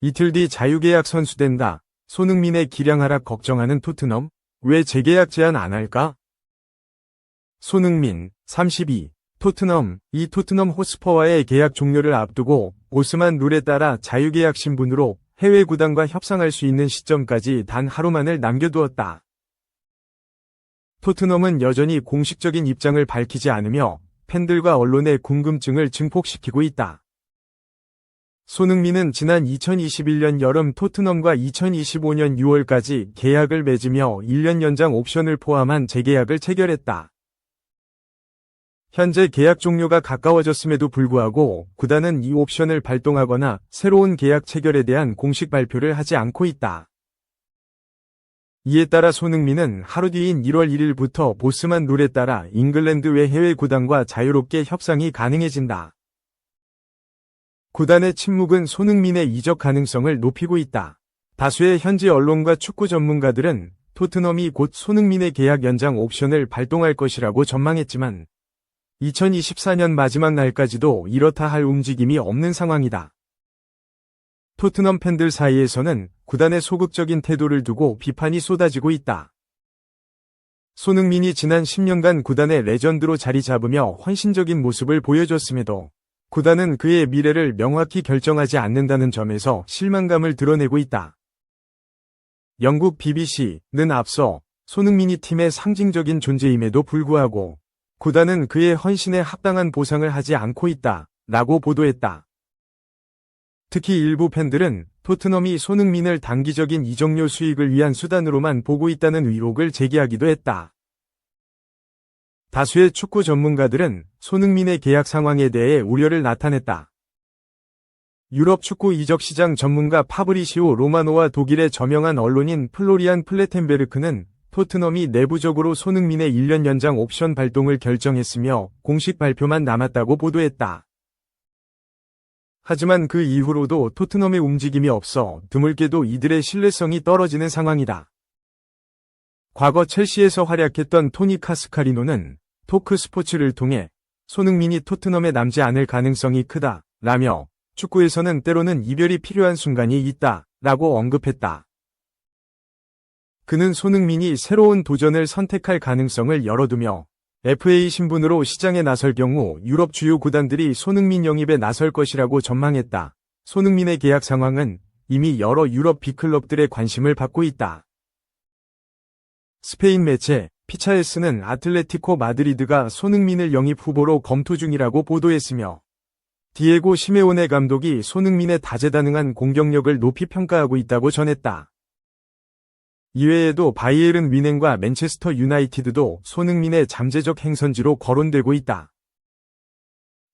이틀 뒤 자유계약 선수된다. 손흥민의 기량 하락 걱정하는 토트넘? 왜 재계약 제안 안 할까? 손흥민, 32. 이 토트넘 호스퍼와의 계약 종료를 앞두고 오스만 룰에 따라 자유계약 신분으로 해외 구단과 협상할 수 있는 시점까지 단 하루만을 남겨두었다. 토트넘은 여전히 공식적인 입장을 밝히지 않으며 팬들과 언론의 궁금증을 증폭시키고 있다. 손흥민은 지난 2021년 여름 토트넘과 2025년 6월까지 계약을 맺으며 1년 연장 옵션을 포함한 재계약을 체결했다. 현재 계약 종료가 가까워졌음에도 불구하고 구단은 이 옵션을 발동하거나 새로운 계약 체결에 대한 공식 발표를 하지 않고 있다. 이에 따라 손흥민은 하루 뒤인 1월 1일부터 보스만 룰에 따라 잉글랜드 외 해외 구단과 자유롭게 협상이 가능해진다. 구단의 침묵은 손흥민의 이적 가능성을 높이고 있다. 다수의 현지 언론과 축구 전문가들은 토트넘이 곧 손흥민의 계약 연장 옵션을 발동할 것이라고 전망했지만 2024년 마지막 날까지도 이렇다 할 움직임이 없는 상황이다. 토트넘 팬들 사이에서는 구단의 소극적인 태도를 두고 비판이 쏟아지고 있다. 손흥민이 지난 10년간 구단의 레전드로 자리 잡으며 헌신적인 모습을 보여줬음에도 구단은 그의 미래를 명확히 결정하지 않는다는 점에서 실망감을 드러내고 있다. 영국 BBC는 앞서 손흥민이 팀의 상징적인 존재임에도 불구하고 구단은 그의 헌신에 합당한 보상을 하지 않고 있다 라고 보도했다. 특히 일부 팬들은 토트넘이 손흥민을 단기적인 이적료 수익을 위한 수단으로만 보고 있다는 의혹을 제기하기도 했다. 다수의 축구 전문가들은 손흥민의 계약 상황에 대해 우려를 나타냈다. 유럽 축구 이적 시장 전문가 파브리시오 로마노와 독일의 저명한 언론인 플로리안 플레텐베르크는 토트넘이 내부적으로 손흥민의 1년 연장 옵션 발동을 결정했으며 공식 발표만 남았다고 보도했다. 하지만 그 이후로도 토트넘의 움직임이 없어 드물게도 이들의 신뢰성이 떨어지는 상황이다. 과거 첼시에서 활약했던 토니 카스카리노는 토크 스포츠를 통해 손흥민이 토트넘에 남지 않을 가능성이 크다 라며 축구에서는 때로는 이별이 필요한 순간이 있다 라고 언급했다. 그는 손흥민이 새로운 도전을 선택할 가능성을 열어두며 FA 신분으로 시장에 나설 경우 유럽 주요 구단들이 손흥민 영입에 나설 것이라고 전망했다. 손흥민의 계약 상황은 이미 여러 유럽 빅클럽들의 관심을 받고 있다. 스페인 매체 피차에스는 아틀레티코 마드리드가 손흥민을 영입 후보로 검토 중이라고 보도했으며 디에고 시메오네 감독이 손흥민의 다재다능한 공격력을 높이 평가하고 있다고 전했다. 이외에도 바이에른 뮌헨과 맨체스터 유나이티드도 손흥민의 잠재적 행선지로 거론되고 있다.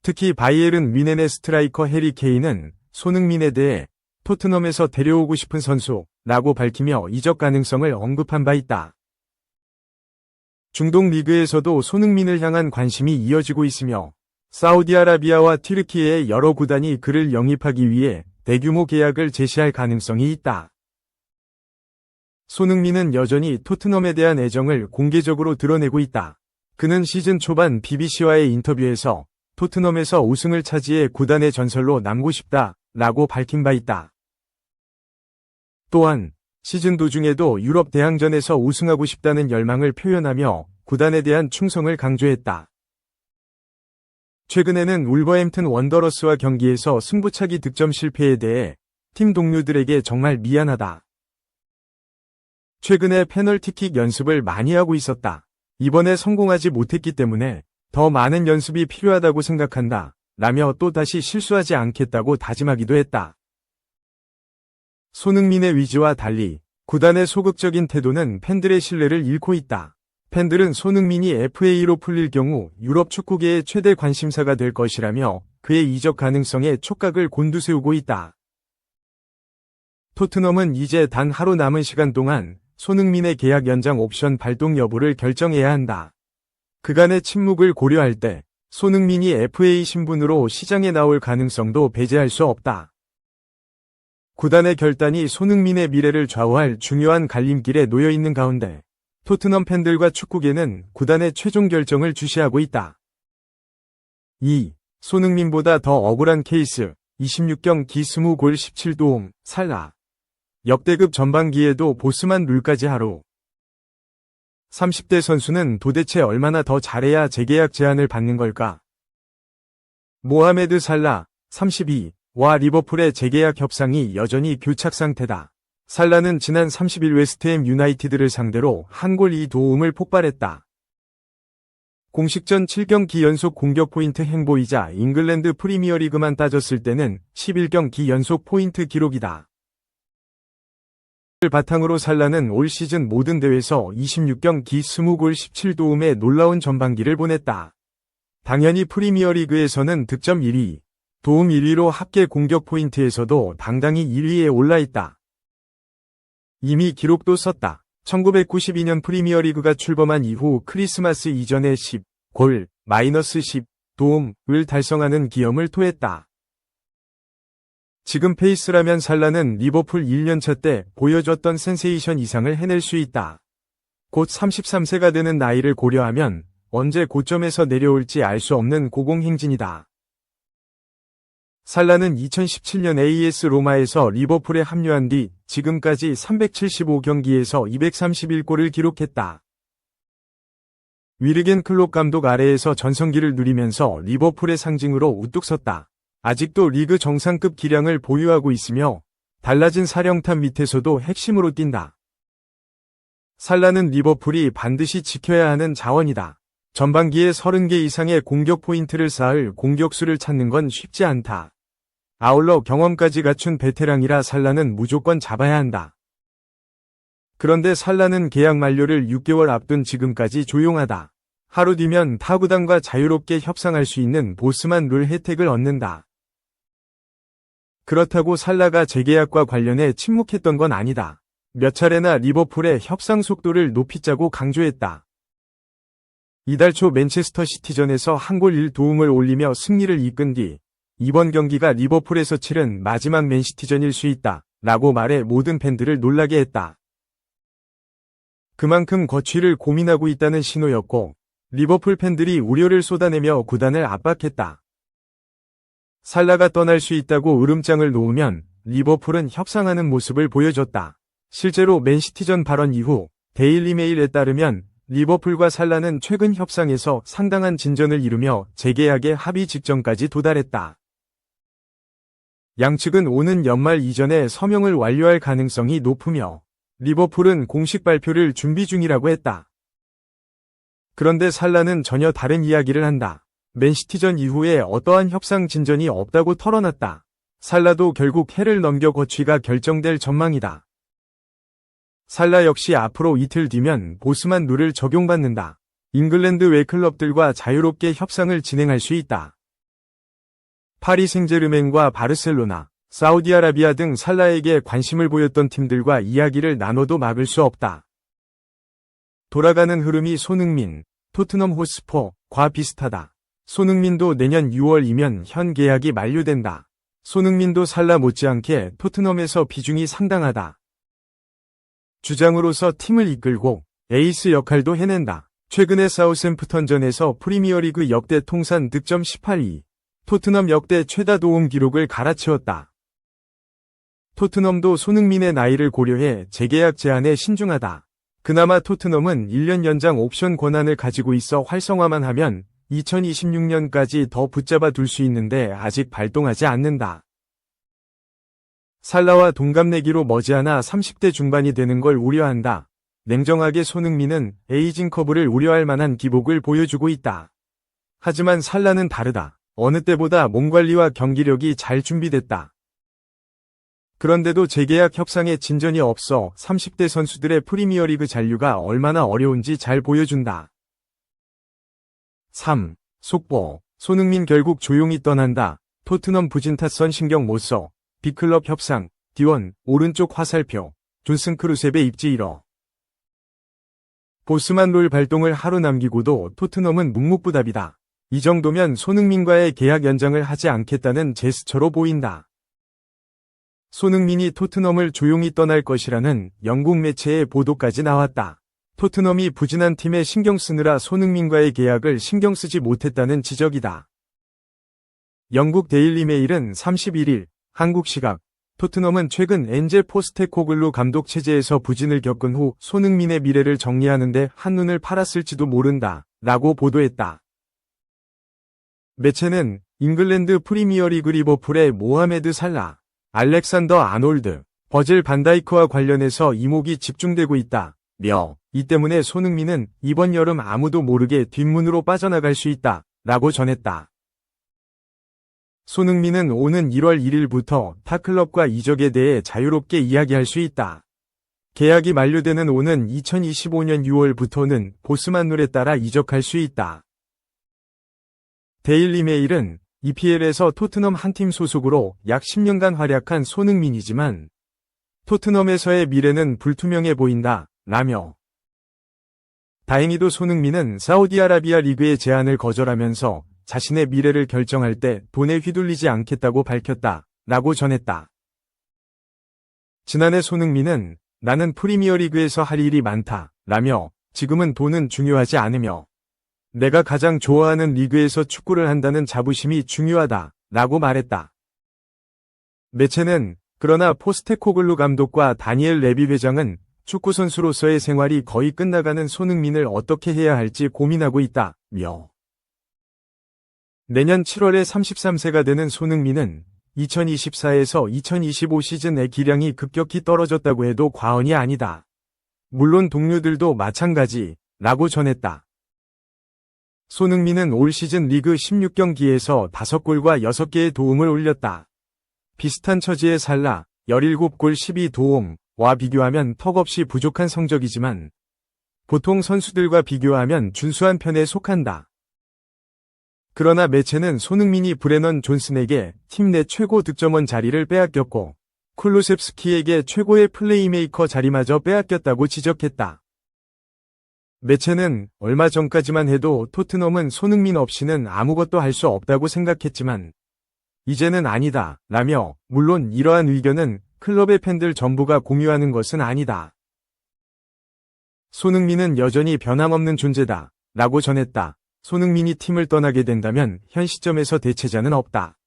특히 바이에른 뮌헨의 스트라이커 해리 케인은 손흥민에 대해 토트넘에서 데려오고 싶은 선수라고 밝히며 이적 가능성을 언급한 바 있다. 중동 리그에서도 손흥민을 향한 관심이 이어지고 있으며 사우디아라비아와 튀르키예의 여러 구단이 그를 영입하기 위해 대규모 계약을 제시할 가능성이 있다. 손흥민은 여전히 토트넘에 대한 애정을 공개적으로 드러내고 있다. 그는 시즌 초반 BBC와의 인터뷰에서 토트넘에서 우승을 차지해 구단의 전설로 남고 싶다 라고 밝힌 바 있다. 또한 시즌 도중에도 유럽 대항전에서 우승하고 싶다는 열망을 표현하며 구단에 대한 충성을 강조했다. 최근에는 울버햄튼 원더러스와 경기에서 승부차기 득점 실패에 대해 팀 동료들에게 정말 미안하다. 최근에 페널티킥 연습을 많이 하고 있었다. 이번에 성공하지 못했기 때문에 더 많은 연습이 필요하다고 생각한다. 라며 또다시 실수하지 않겠다고 다짐하기도 했다. 손흥민의 위지와 달리 구단의 소극적인 태도는 팬들의 신뢰를 잃고 있다. 팬들은 손흥민이 FA로 풀릴 경우 유럽 축구계의 최대 관심사가 될 것이라며 그의 이적 가능성에 촉각을 곤두세우고 있다. 토트넘은 이제 단 하루 남은 시간 동안 손흥민의 계약 연장 옵션 발동 여부를 결정해야 한다. 그간의 침묵을 고려할 때 손흥민이 FA 신분으로 시장에 나올 가능성도 배제할 수 없다. 구단의 결단이 손흥민의 미래를 좌우할 중요한 갈림길에 놓여 있는 가운데 토트넘 팬들과 축구계는 구단의 최종 결정을 주시하고 있다. 2. 손흥민보다 더 억울한 케이스. 26경기 20골 17도움, 살라. 역대급 전반기에도 보스만 룰까지 하루. 30대 선수는 도대체 얼마나 더 잘해야 재계약 제한을 받는 걸까? 모하메드 살라, 32와 리버풀의 재계약 협상이 여전히 교착 상태다. 살라는 지난 30일 웨스트햄 유나이티드를 상대로 한 골 2도움을 폭발했다. 공식전 7경기 연속 공격 포인트 행보이자 잉글랜드 프리미어리그만 따졌을 때는 11경기 연속 포인트 기록이다. 바탕으로 살라는 올 시즌 모든 대회에서 26경기 20골 17도움의 놀라운 전반기를 보냈다. 당연히 프리미어리그에서는 득점 1위, 도움 1위로 합계 공격 포인트에서도 당당히 1위에 올라있다. 이미 기록도 썼다. 1992년 프리미어리그가 출범한 이후 크리스마스 이전에 10골, -10도움을 달성하는 기염을 토했다. 지금 페이스라면 살라는 리버풀 1년차 때 보여줬던 센세이션 이상을 해낼 수 있다. 곧 33세가 되는 나이를 고려하면 언제 고점에서 내려올지 알 수 없는 고공행진이다. 살라는 2017년 AS 로마에서 리버풀에 합류한 뒤 지금까지 375경기에서 231골을 기록했다. 위르겐 클롭 감독 아래에서 전성기를 누리면서 리버풀의 상징으로 우뚝 섰다. 아직도 리그 정상급 기량을 보유하고 있으며 달라진 사령탑 밑에서도 핵심으로 뛴다. 살라는 리버풀이 반드시 지켜야 하는 자원이다. 전반기에 30개 이상의 공격 포인트를 쌓을 공격수를 찾는 건 쉽지 않다. 아울러 경험까지 갖춘 베테랑이라 살라는 무조건 잡아야 한다. 그런데 살라는 계약 만료를 6개월 앞둔 지금까지 조용하다. 하루 뒤면 타구단과 자유롭게 협상할 수 있는 보스만 룰 혜택을 얻는다. 그렇다고 살라가 재계약과 관련해 침묵했던 건 아니다. 몇 차례나 리버풀의 협상 속도를 높이자고 강조했다. 이달 초 맨체스터 시티전에서 한 골 1도움을 올리며 승리를 이끈 뒤 이번 경기가 리버풀에서 치른 마지막 맨시티전일 수 있다 라고 말해 모든 팬들을 놀라게 했다. 그만큼 거취를 고민하고 있다는 신호였고 리버풀 팬들이 우려를 쏟아내며 구단을 압박했다. 살라가 떠날 수 있다고 으름장을 놓으면 리버풀은 협상하는 모습을 보여줬다. 실제로 맨시티전 발언 이후 데일리 메일에 따르면 리버풀과 살라는 최근 협상에서 상당한 진전을 이루며 재계약의 합의 직전까지 도달했다. 양측은 오는 연말 이전에 서명을 완료할 가능성이 높으며 리버풀은 공식 발표를 준비 중이라고 했다. 그런데 살라는 전혀 다른 이야기를 한다. 맨시티전 이후에 어떠한 협상 진전이 없다고 털어놨다. 살라도 결국 해를 넘겨 거취가 결정될 전망이다. 살라 역시 앞으로 이틀 뒤면 보스만 룰을 적용받는다. 잉글랜드 외 클럽들과 자유롭게 협상을 진행할 수 있다. 파리 생제르맹과 바르셀로나, 사우디아라비아 등 살라에게 관심을 보였던 팀들과 이야기를 나눠도 막을 수 없다. 돌아가는 흐름이 손흥민, 토트넘 호스퍼과 비슷하다. 손흥민도 내년 6월이면 현 계약이 만료된다. 손흥민도 살라 못지않게 토트넘에서 비중이 상당하다. 주장으로서 팀을 이끌고 에이스 역할도 해낸다. 최근에 사우샘프턴전에서 프리미어리그 역대 통산 득점 18위, 토트넘 역대 최다 도움 기록을 갈아치웠다. 토트넘도 손흥민의 나이를 고려해 재계약 제한에 신중하다. 그나마 토트넘은 1년 연장 옵션 권한을 가지고 있어 활성화만 하면 2026년까지 더 붙잡아 둘 수 있는데 아직 발동하지 않는다. 살라와 동갑내기로 머지않아 30대 중반이 되는 걸 우려한다. 냉정하게 손흥민은 에이징 커브를 우려할 만한 기복을 보여주고 있다. 하지만 살라는 다르다. 어느 때보다 몸 관리와 경기력이 잘 준비됐다. 그런데도 재계약 협상에 진전이 없어 30대 선수들의 프리미어리그 잔류가 얼마나 어려운지 잘 보여준다. 3. 속보. 손흥민 결국 조용히 떠난다. 토트넘 부진탓선 신경 못 써. 빅클럽 협상. D1. 오른쪽 화살표. 존슨 크루셉의 입지 1호. 보스만 롤 발동을 하루 남기고도 토트넘은 묵묵부답이다. 이 정도면 손흥민과의 계약 연장을 하지 않겠다는 제스처로 보인다. 손흥민이 토트넘을 조용히 떠날 것이라는 영국 매체의 보도까지 나왔다. 토트넘이 부진한 팀에 신경 쓰느라 손흥민과의 계약을 신경 쓰지 못했다는 지적이다. 영국 데일리 메일은 31일 한국 시각 토트넘은 최근 엔제 포스테코글루 감독 체제에서 부진을 겪은 후 손흥민의 미래를 정리하는데 한눈을 팔았을지도 모른다 라고 보도했다. 매체는 잉글랜드 프리미어리그 리버풀의 모하메드 살라, 알렉산더 아놀드, 버질 반다이크와 관련해서 이목이 집중되고 있다며 이 때문에 손흥민은 이번 여름 아무도 모르게 뒷문으로 빠져나갈 수 있다 라고 전했다. 손흥민은 오는 1월 1일부터 타 클럽과 이적에 대해 자유롭게 이야기할 수 있다. 계약이 만료되는 오는 2025년 6월부터는 보스만룰에 따라 이적할 수 있다. 데일리 메일은 EPL에서 토트넘 한 팀 소속으로 약 10년간 활약한 손흥민이지만 토트넘에서의 미래는 불투명해 보인다 라며 다행히도 손흥민은 사우디아라비아 리그의 제안을 거절하면서 자신의 미래를 결정할 때 돈에 휘둘리지 않겠다고 밝혔다 라고 전했다. 지난해 손흥민은 나는 프리미어리그에서 할 일이 많다 라며 지금은 돈은 중요하지 않으며 내가 가장 좋아하는 리그에서 축구를 한다는 자부심이 중요하다 라고 말했다. 매체는 그러나 포스테코글루 감독과 다니엘 레비 회장은 축구선수로서의 생활이 거의 끝나가는 손흥민을 어떻게 해야 할지 고민하고 있다며 내년 7월에 33세가 되는 손흥민은 2024에서 2025 시즌의 기량이 급격히 떨어졌다고 해도 과언이 아니다. 물론 동료들도 마찬가지라고 전했다. 손흥민은 올 시즌 리그 16경기에서 5골과 6개의 도움을 올렸다. 비슷한 처지의 살라 17골 12도움과 비교하면 턱없이 부족한 성적이지만 보통 선수들과 비교하면 준수한 편에 속한다. 그러나 매체는 손흥민이 브레넌 존슨에게 팀 내 최고 득점원 자리를 빼앗겼고 쿨루셉스키에게 최고의 플레이메이커 자리마저 빼앗겼다고 지적했다. 매체는 얼마 전까지만 해도 토트넘은 손흥민 없이는 아무것도 할 수 없다고 생각했지만 이제는 아니다 라며 물론 이러한 의견은 클럽의 팬들 전부가 공유하는 것은 아니다. 손흥민은 여전히 변함없는 존재다 라고 전했다. 손흥민이 팀을 떠나게 된다면 현 시점에서 대체자는 없다.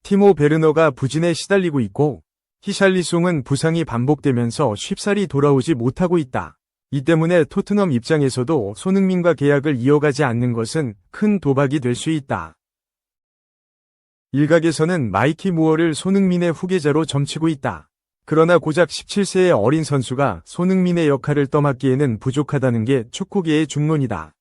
티모 베르너가 부진에 시달리고 있고 히샬리송은 부상이 반복되면서 쉽사리 돌아오지 못하고 있다. 이 때문에 토트넘 입장에서도 손흥민과 계약을 이어가지 않는 것은 큰 도박이 될 수 있다. 일각에서는 마이키 무어를 손흥민의 후계자로 점치고 있다. 그러나 고작 17세의 어린 선수가 손흥민의 역할을 떠맡기에는 부족하다는 게 축구계의 중론이다.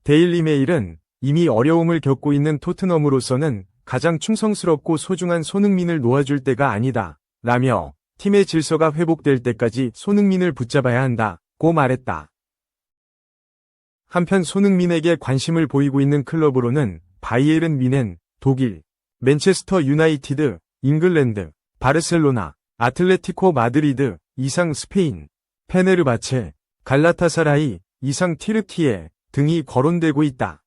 데일리 메일은 이미 어려움을 겪고 있는 토트넘으로서는 가장 충성스럽고 소중한 손흥민을 놓아줄 때가 아니다 라며 팀의 질서가 회복될 때까지 손흥민을 붙잡아야 한다고 말했다. 한편 손흥민에게 관심을 보이고 있는 클럽으로는 바이에른 뮌헨, 독일, 맨체스터 유나이티드, 잉글랜드, 바르셀로나, 아틀레티코 마드리드, 이상 스페인, 페네르바체, 갈라타사라이, 이상 티르키예 등이 거론되고 있다.